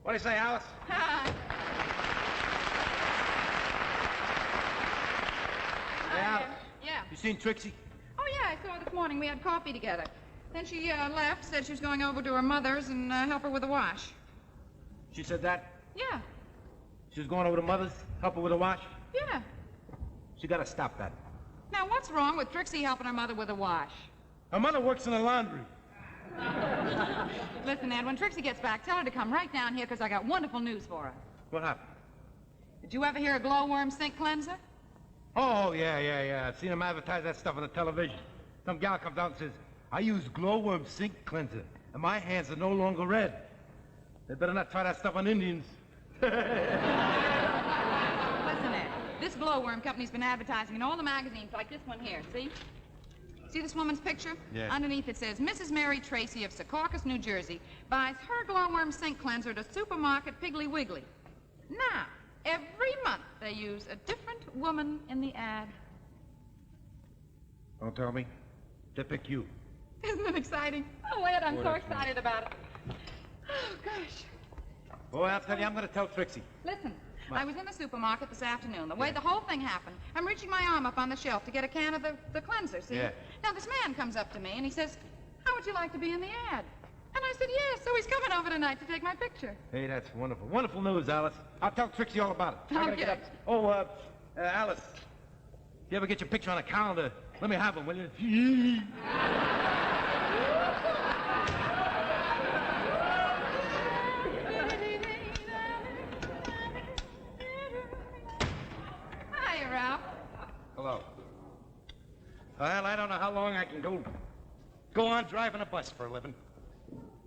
What do you say, Alice? Hey, Alice. Yeah. You seen Trixie? Oh, yeah, I saw her this morning. We had coffee together. Then she left, said she was going over to her mother's and help her with the wash. She said that? Yeah. She was going over to Mother's, help her with the wash? Yeah. She gotta stop that. Now, what's wrong with Trixie helping her mother with the wash? Her mother works in the laundry. Listen, Ed, when Trixie gets back, tell her to come right down here because I got wonderful news for her. What happened? Did you ever hear of glowworm sink cleanser? Oh, yeah. I've seen them advertise that stuff on the television. Some gal comes out and says, I use glowworm sink cleanser, and my hands are no longer red. They better not try that stuff on Indians. Listen, Ed, this glowworm company's been advertising in all the magazines like this one here, see? See this woman's picture? Yeah. Underneath it says, Mrs. Mary Tracy of Secaucus, New Jersey, buys her glowworm sink cleanser at a supermarket Piggly Wiggly. Now, every month they use a different woman in the ad. Don't tell me. They pick you. Isn't it exciting? Oh, Ed, I'm so excited about it. Oh, gosh. Boy, I'll tell you, I'm going to tell Trixie. Listen, I was in the supermarket this afternoon. The way the whole thing happened, I'm reaching my arm up on the shelf to get a can of the cleanser, see? Yeah. Now, this man comes up to me, and he says, how would you like to be in the ad? And I said, yes, so he's coming over tonight to take my picture. Hey, that's wonderful. Wonderful news, Alice. I'll tell Trixie all about it. I gotta Okay. get up. Oh, Alice, if you ever get your picture on a calendar, let me have them, will you? Hi, Ralph. Hello. Well, I don't know how long I can go on driving a bus for a living.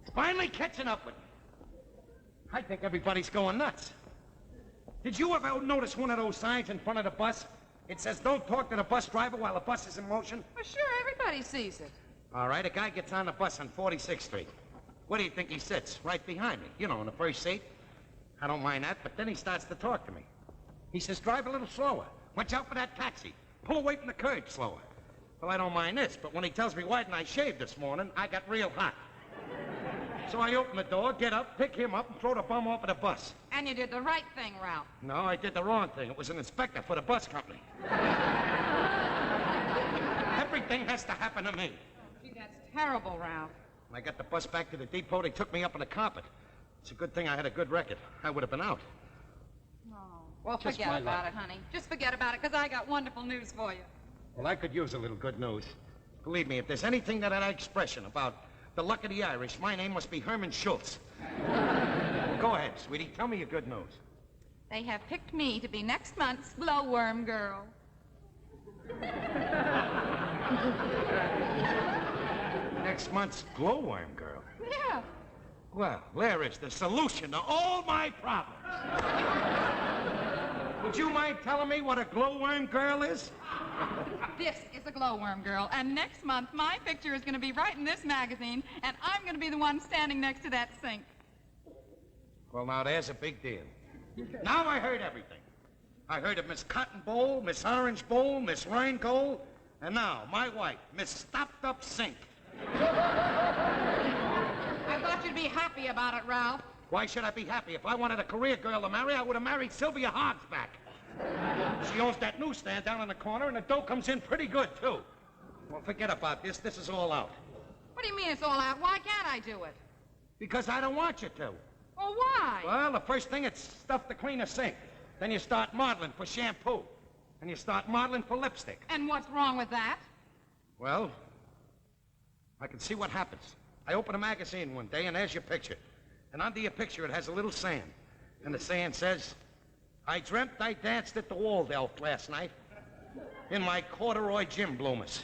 It's finally catching up with me. I think everybody's going nuts. Did you ever notice one of those signs in front of the bus? It says, don't talk to the bus driver while the bus is in motion. Well, sure, everybody sees it. All right, a guy gets on the bus on 46th Street. Where do you think he sits? Right behind me. You know, in the first seat. I don't mind that, but then he starts to talk to me. He says, drive a little slower. Watch out for that taxi. Pull away from the curb slower. Well, I don't mind this, but when he tells me why didn't I shave this morning, I got real hot. So I open the door, get up, pick him up, and throw the bum off of the bus. And you did the right thing, Ralph. No, I did the wrong thing. It was an inspector for the bus company. Everything has to happen to me. Gee, that's terrible, Ralph. When I got the bus back to the depot, they took me up on the carpet. It's a good thing I had a good record. I would have been out. Oh, well, Just forget my about luck. it, honey. Just forget about it, because I got wonderful news for you. Well, I could use a little good news. Believe me, if there's anything that expression about the luck of the Irish, my name must be Herman Schultz. Go ahead, sweetie. Tell me your good news. They have picked me to be next month's glowworm girl. Next month's glowworm girl. Yeah. Well, there is the solution to all my problems. Would you mind telling me what a glowworm girl is? This is a glowworm girl, and next month my picture is going to be right in this magazine, and I'm going to be the one standing next to that sink. Well, now, there's a big deal. Now I heard everything. I heard of Miss Cotton Bowl, Miss Orange Bowl, Miss Rheingold, and now my wife, Miss Stopped Up Sink. I thought you'd be happy about it, Ralph. Why should I be happy? If I wanted a career girl to marry, I would have married Sylvia Hogsback. She owns that newsstand down in the corner, and the dough comes in pretty good, too. Well, forget about this. This is all out. What do you mean it's all out? Why can't I do it? Because I don't want you to. Well, why? Well, the first thing, it's stuff to clean a sink. Then you start modeling for shampoo. And you start modeling for lipstick. And what's wrong with that? Well, I can see what happens. I open a magazine one day, and there's your picture. And under your picture, it has a little saying. And the saying says, I dreamt I danced at the Waldorf last night in my corduroy gym bloomers.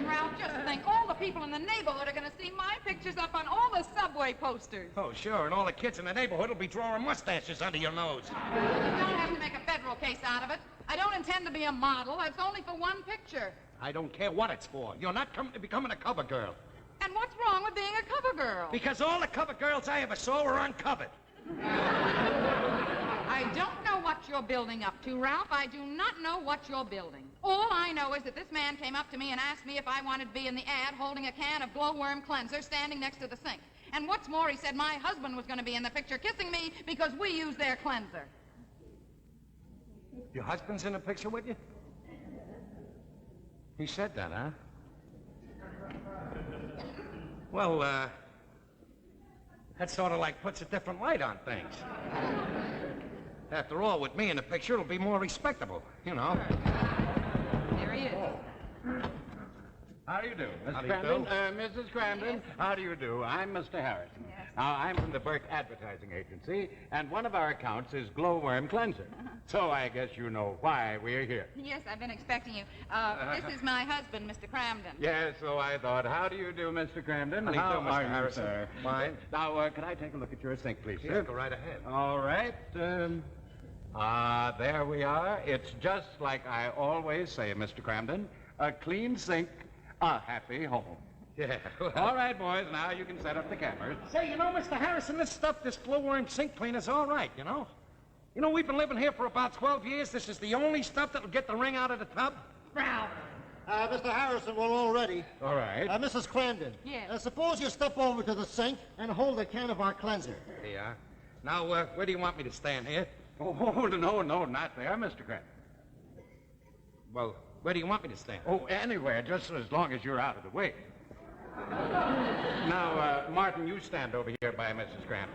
Ralph, just think, all the people in the neighborhood are going to see my pictures up on all the subway posters. Oh, sure, and all the kids in the neighborhood will be drawing mustaches under your nose. You don't have to make a federal case out of it. I don't intend to be a model. It's only for one picture. I don't care what it's for. You're not becoming a cover girl. And what's wrong with being a cover girl? Because all the cover girls I ever saw were uncovered. I don't know what you're building up to, Ralph. I do not know what you're building. All I know is that this man came up to me and asked me if I wanted to be in the ad holding a can of glowworm cleanser standing next to the sink. And what's more, he said my husband was going to be in the picture kissing me because we used their cleanser. Your husband's in the picture with you? He said that, huh? Well, that sort of like puts a different light on things. After all, with me in the picture, it'll be more respectable, you know. Here he is. How do you do, How Mr. do you Cramden? do? Mrs. Cramden, Yes. how do you do? I'm Mr. Harrison. Yes. Now, I'm from the Burke Advertising Agency, and one of our accounts is Glowworm Cleanser. So I guess you know why we're here. Yes, I've been expecting you. This is my husband, Mr. Cramden. Yes, so I thought, how do you do, Mr. Cramden? How do you do, Mr. are you, Harrison? sir? Fine. Now, can I take a look at your sink, please, Yeah, sir? go right ahead. All right. There we are. It's just like I always say, Mr. Cramden. A clean sink, a happy home. Yeah. All right, boys, now you can set up the cameras. Say, you know, Mr. Harrison, this stuff, this glowworm sink cleaner's all right, you know? You know, we've been living here for about 12 years. This is the only stuff that'll get the ring out of the tub. Ralph. Mr. Harrison, we're all ready. All right. Mrs. Cramden. Yes. Suppose you step over to the sink and hold a can of our cleanser. Yeah. Now, where do you want me to stand here? Oh, no, not there, Mr. Cramden. Well, where do you want me to stand? Oh, anywhere, just as long as you're out of the way. Now, Martin, you stand over here by Mrs. Cramden.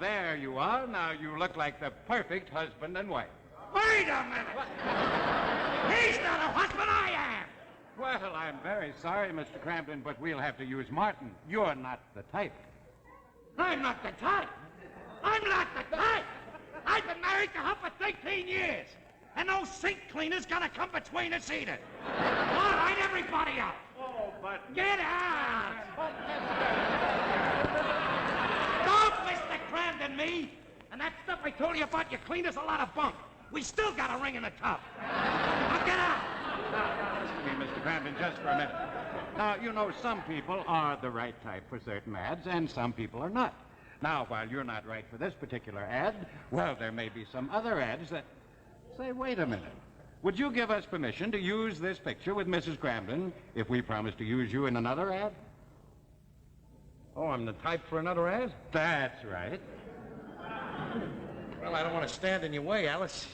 There you are. Now you look like the perfect husband and wife. Wait a minute! He's not a husband, I am! Well, I'm very sorry, Mr. Cramden, but we'll have to use Martin. You're not the type. I'm not the type. I'm not the type. I've been married to her for 13 years. And no sink cleaner's gonna come between us either. All right, everybody out. Oh, but... Get out! Don't Mr. Cramden me. And that stuff I told you about your cleaner's a lot of bunk. We still got a ring in the tub. Now get out! Excuse me, Mr. Cramden, just for a minute. Now, you know, some people are the right type for certain ads, and some people are not. Now, while you're not right for this particular ad, well, there may be some other ads that... Say, wait a minute. Would you give us permission to use this picture with Mrs. Cramden if we promise to use you in another ad? Oh, I'm the type for another ad? That's right. Well, I don't want to stand in your way, Alice.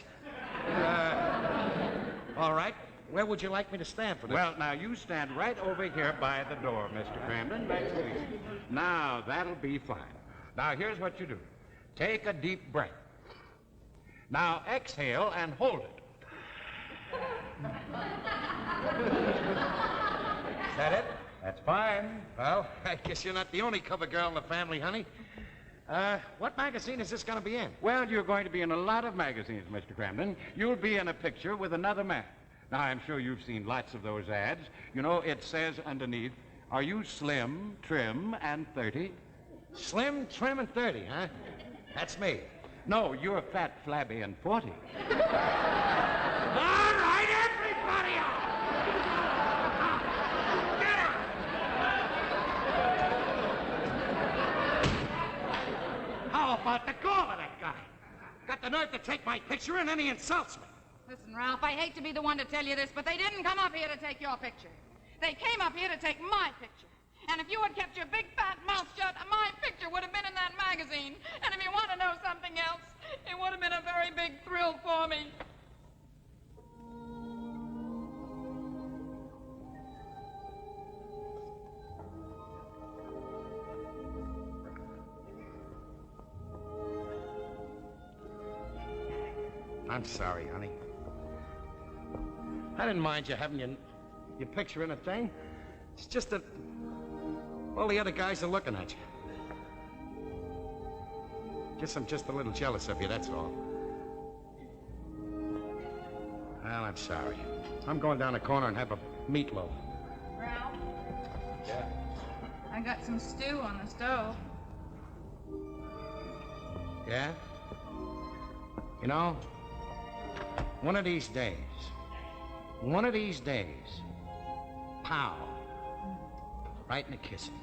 All right. Where would you like me to stand for this? Well, now, you stand right over here by the door, Mr. Cramden. Back to you. Now, that'll be fine. Now, here's what you do. Take a deep breath. Now, exhale and hold it. Is that it? That's fine. Well, I guess you're not the only cover girl in the family, honey. What magazine is this going to be in? Well, you're going to be in a lot of magazines, Mr. Cramden. You'll be in a picture with another man. Now, I'm sure you've seen lots of those ads. You know, it says underneath, are you slim, trim, and 30? Slim, trim, and 30, huh? That's me. No, you're fat, flabby, and 40. All right, everybody out! Get out! How about the gall of that guy? Got the nerve to take my picture and then he insults me. Listen, Ralph, I hate to be the one to tell you this, but they didn't come up here to take your picture. They came up here to take my picture. And if you had kept your big fat mouth shut, my picture would have been in that magazine. And if you want to know something else, it would have been a very big thrill for me. I'm sorry, honey. I didn't mind you having your picture in a thing. It's just that all the other guys are looking at you. Guess I'm just a little jealous of you, that's all. Well, I'm sorry. I'm going down the corner and have a meatloaf. Ralph, Yeah? I got some stew on the stove. Yeah? You know, one of these days, pow, right in the kissing.